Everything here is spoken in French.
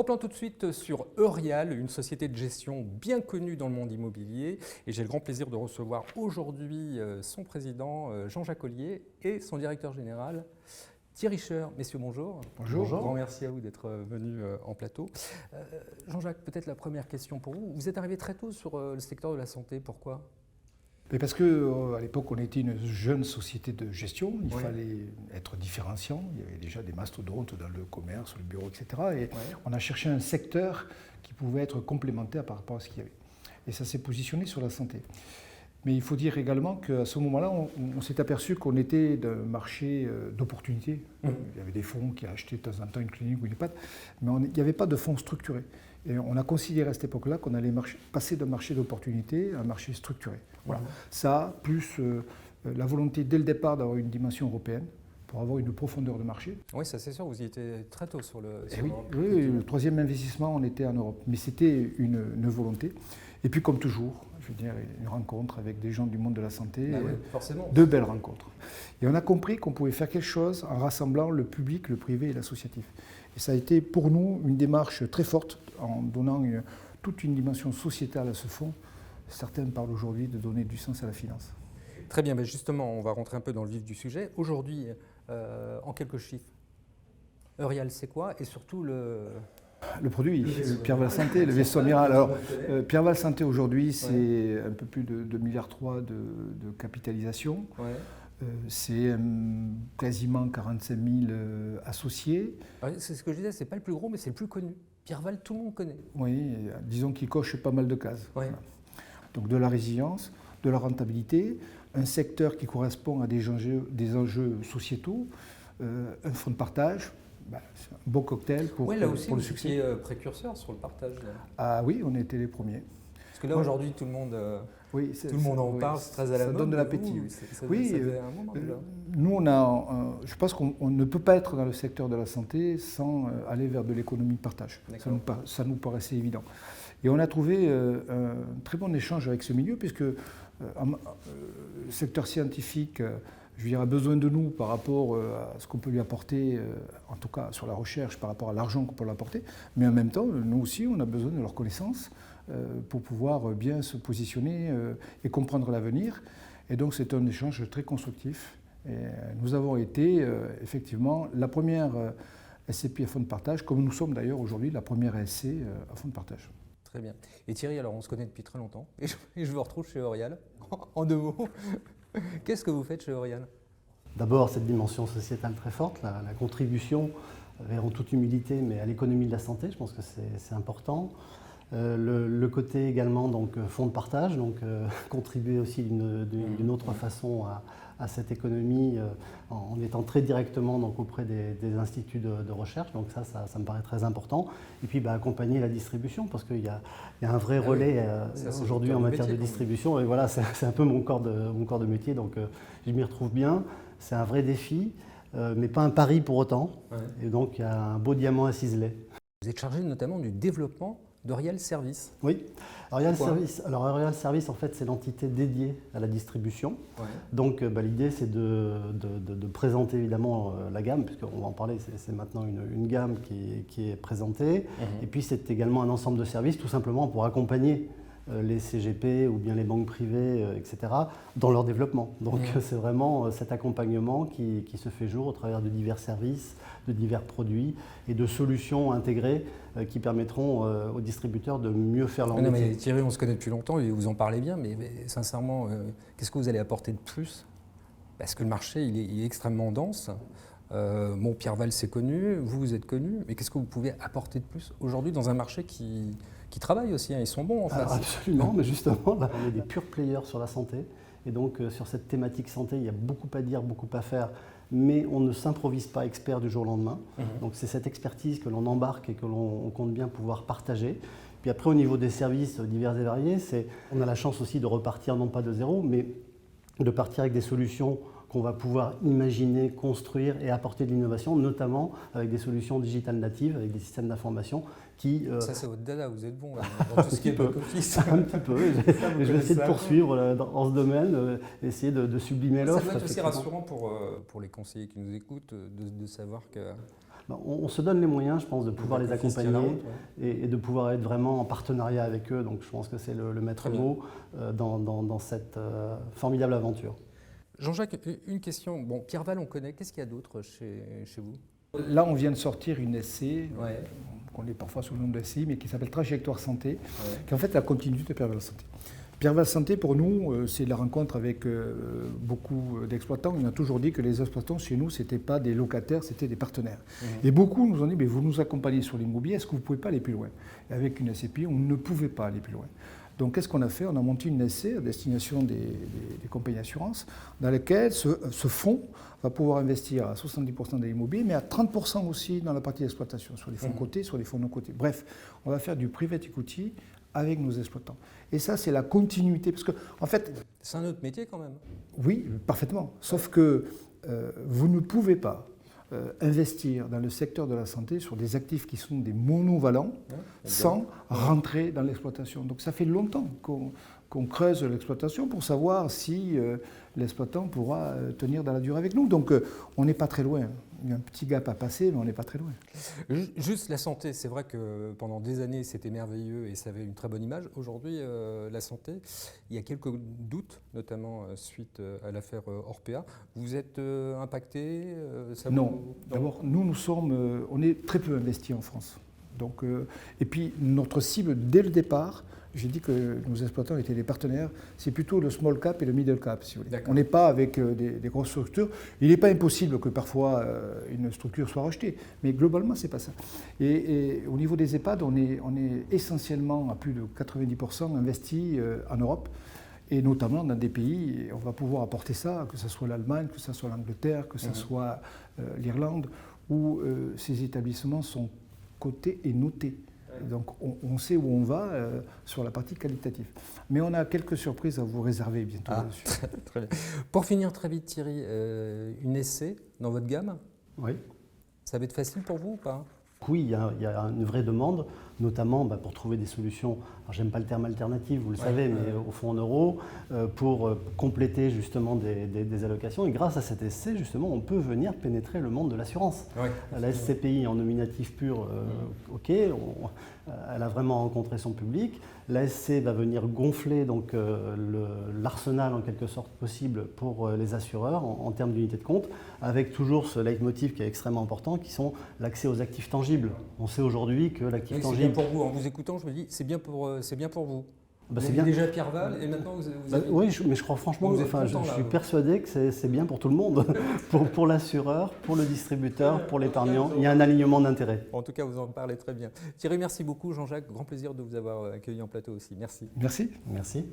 replante tout de suite sur Eurial, une société de gestion bien connue dans le monde immobilier. Et j'ai le grand plaisir de recevoir aujourd'hui son président Jean-Jacques Ollier et son directeur général Thierry Scheur. Messieurs, bonjour. Bonjour. Grand merci à vous d'être venus en plateau. Jean-Jacques, peut-être la première question pour vous. Vous êtes arrivé très tôt sur le secteur de la santé, pourquoi ? Mais parce qu'à l'époque, on était une jeune société de gestion, il fallait être différenciant. Il y avait déjà des mastodontes dans le commerce, le bureau, etc. Et on a cherché un secteur qui pouvait être complémentaire par rapport à ce qu'il y avait. Et ça s'est positionné sur la santé. Mais il faut dire également qu'à ce moment-là, on s'est aperçu qu'on était d'un marché d'opportunités. Il y avait des fonds qui achetaient de temps en temps une clinique ou une EHPAD, mais il n'y avait pas de fonds structurés. Et on a considéré à cette époque-là qu'on allait passer d'un marché d'opportunités à un marché structuré. Voilà. Ça, plus la volonté dès le départ d'avoir une dimension européenne pour avoir une profondeur de marché. Oui, ça c'est sûr, vous y étiez très tôt sur le... Oui, le troisième investissement, on était en Europe. Mais c'était une volonté. Et puis comme toujours, je veux dire, une rencontre avec des gens du monde de la santé, forcément. Deux belles rencontres. Et on a compris qu'on pouvait faire quelque chose en rassemblant le public, le privé et l'associatif. Et ça a été pour nous une démarche très forte en donnant toute une dimension sociétale à ce fonds. Certains parlent aujourd'hui de donner du sens à la finance. Très bien, mais justement, on va rentrer un peu dans le vif du sujet. Aujourd'hui, en quelques chiffres, Eurial, c'est quoi? Et surtout le produit, Pierreval Santé, le vaisseau amiral. Alors, Pierreval Santé aujourd'hui, c'est un peu plus de 2,3 milliards de capitalisation. C'est quasiment 45 000 associés. C'est ce que je disais, c'est pas le plus gros, mais c'est le plus connu. Pierreval, tout le monde connaît. Oui, disons qu'il coche pas mal de cases. Voilà. Donc de la résilience, de la rentabilité, un secteur qui correspond à des enjeux sociétaux, un fonds de partage. C'est un beau cocktail pour là aussi, pour le succès. Vous étiez précurseur sur le partage. Là. Ah oui, on était les premiers. Parce que là, aujourd'hui, tout le monde en parle, c'est très à la mode. Ça donne de l'appétit. Oui, un moment, nous, je pense qu'on ne peut pas être dans le secteur de la santé sans aller vers de l'économie de partage. Ça nous paraissait évident. Et on a trouvé un très bon échange avec ce milieu, puisque le secteur scientifique, je veux dire, a besoin de nous par rapport à ce qu'on peut lui apporter, en tout cas sur la recherche, par rapport à l'argent qu'on peut lui apporter. Mais en même temps, nous aussi, on a besoin de leurs connaissances pour pouvoir bien se positionner et comprendre l'avenir. Et donc, c'est un échange très constructif. Et nous avons été effectivement la première SCPI à fonds de partage, comme nous sommes d'ailleurs aujourd'hui la première SC à fonds de partage. Très bien. Et Thierry, alors on se connaît depuis très longtemps et je vous retrouve chez Eurial. En 2 mots, qu'est-ce que vous faites chez Eurial? D'abord, cette dimension sociétale très forte, la contribution, en toute humilité, mais à l'économie de la santé, je pense que c'est important. Le côté également donc, fonds de partage, donc contribuer aussi d'une autre façon à cette économie en étant très directement donc, auprès des instituts de recherche. Donc ça me paraît très important. Et puis accompagner la distribution parce qu'il y a un vrai relais aujourd'hui en matière de distribution. Et voilà, c'est un peu mon corps de métier, donc je m'y retrouve bien. C'est un vrai défi, mais pas un pari pour autant. Et donc il y a un beau diamant à ciseler. Vous êtes chargé notamment du développement d'Eurial Service. Oui, Eurial Service. Alors Eurial Service, en fait, c'est l'entité dédiée à la distribution. Donc l'idée, c'est de présenter évidemment la gamme, puisqu'on va en parler, c'est maintenant une gamme qui est présentée. Et puis c'est également un ensemble de services, tout simplement pour accompagner les CGP ou bien les banques privées, etc., dans leur développement. Donc c'est vraiment cet accompagnement qui se fait jour au travers de divers services, de divers produits et de solutions intégrées qui permettront aux distributeurs de mieux faire leur métier. Mais Thierry, on se connaît depuis longtemps et vous en parlez bien, mais sincèrement, qu'est-ce que vous allez apporter de plus? Parce que le marché, il est extrêmement dense. Pierreval, c'est connu, vous êtes connu, mais qu'est-ce que vous pouvez apporter de plus aujourd'hui dans un marché qui travaille aussi, ils sont bons en face. Absolument, mais justement, on est des purs players sur la santé. Et donc, sur cette thématique santé, il y a beaucoup à dire, beaucoup à faire, mais on ne s'improvise pas expert du jour au lendemain. Donc, c'est cette expertise que l'on embarque et que l'on compte bien pouvoir partager. Puis après, au niveau des services divers et variés, on a la chance aussi de repartir, non pas de zéro, mais de partir avec des solutions qu'on va pouvoir imaginer, construire et apporter de l'innovation, notamment avec des solutions digitales natives, avec des systèmes d'information qui... Ça c'est votre dada, vous êtes bon là, dans tout ce qui est back-office. Un petit peu, je vais essayer de poursuivre dans ce domaine, essayer de sublimer l'offre. Ça doit être aussi rassurant pour les conseillers qui nous écoutent de savoir que On se donne les moyens, je pense, de pouvoir les accompagner et de pouvoir être vraiment en partenariat avec eux. Donc je pense que c'est le maître mot dans cette formidable aventure. Jean-Jacques, une question. Bon, Pierval, on connaît. Qu'est-ce qu'il y a d'autre chez vous? Là, on vient de sortir une SC, qu'on connaît parfois sous le nom de SCI, mais qui s'appelle Trajectoire Santé, qui est en fait la continuité de Pierval Santé. Pierval Santé, pour nous, c'est la rencontre avec beaucoup d'exploitants. On a toujours dit que les exploitants, chez nous, ce n'étaient pas des locataires, c'était des partenaires. Et beaucoup nous ont dit, mais vous nous accompagnez sur l'immobilier, est-ce que vous ne pouvez pas aller plus loin? Et avec une SCPI, on ne pouvait pas aller plus loin. Donc, qu'est-ce qu'on a fait? On a monté une SC à destination des compagnies d'assurance, dans laquelle ce fonds va pouvoir investir à 70% de l'immobilier, mais à 30% aussi dans la partie d'exploitation, sur les fonds cotés, sur les fonds non cotés. Bref, on va faire du private equity avec nos exploitants. Et ça, c'est la continuité. Parce que, en fait. C'est un autre métier quand même. Oui, parfaitement. Sauf que vous ne pouvez pas investir dans le secteur de la santé sur des actifs qui sont des monovalents sans rentrer dans l'exploitation. Donc ça fait longtemps qu'on creuse l'exploitation pour savoir si l'exploitant pourra tenir dans la durée avec nous. Donc on n'est pas très loin. Il y a un petit gap à passer, mais on n'est pas très loin. Juste la santé, c'est vrai que pendant des années c'était merveilleux et ça avait une très bonne image. Aujourd'hui, la santé, il y a quelques doutes, notamment suite à l'affaire Orpea. Vous êtes impacté Non. D'abord, nous sommes, on est très peu investis en France. Donc, et puis notre cible dès le départ, j'ai dit que nos exploitants étaient des partenaires, c'est plutôt le small cap et le middle cap, si vous voulez. On n'est pas avec des grosses structures. Il n'est pas impossible que parfois une structure soit rachetée, mais globalement, ce n'est pas ça. Et au niveau des EHPAD, on est essentiellement à plus de 90% investis en Europe, et notamment dans des pays, on va pouvoir apporter ça, que ce soit l'Allemagne, que ce soit l'Angleterre, que ce soit l'Irlande, où ces établissements sont cotés et notés. Donc on sait où on va sur la partie qualitative. Mais on a quelques surprises à vous réserver bientôt là-dessus. Très bien. Pour finir très vite Thierry, une essai dans votre gamme? Oui. Ça va être facile pour vous ou pas? Oui, il y a une vraie demande, notamment pour trouver des solutions, alors j'aime pas le terme alternative, vous le savez, mais au fonds en euros, pour compléter justement des allocations. Et grâce à cet essai, justement, on peut venir pénétrer le monde de l'assurance. La SCPI en nominatif pur, ok, elle a vraiment rencontré son public. La SC va venir gonfler donc l'arsenal en quelque sorte possible pour les assureurs en termes d'unités de compte, avec toujours ce leitmotiv qui est extrêmement important, qui sont l'accès aux actifs tangibles. On sait aujourd'hui que l'actif tangible... C'est bien pour vous, en vous écoutant, je me dis, c'est bien pour vous. C'est bien. Déjà Pierval et maintenant vous avez... Oui, mais je crois franchement, je suis persuadé que c'est bien pour tout le monde, pour l'assureur, pour le distributeur, pour l'épargnant. Il y a un alignement d'intérêts. En tout cas, vous en parlez très bien. Thierry, merci beaucoup. Jean-Jacques, grand plaisir de vous avoir accueilli en plateau aussi. Merci. Merci. Merci.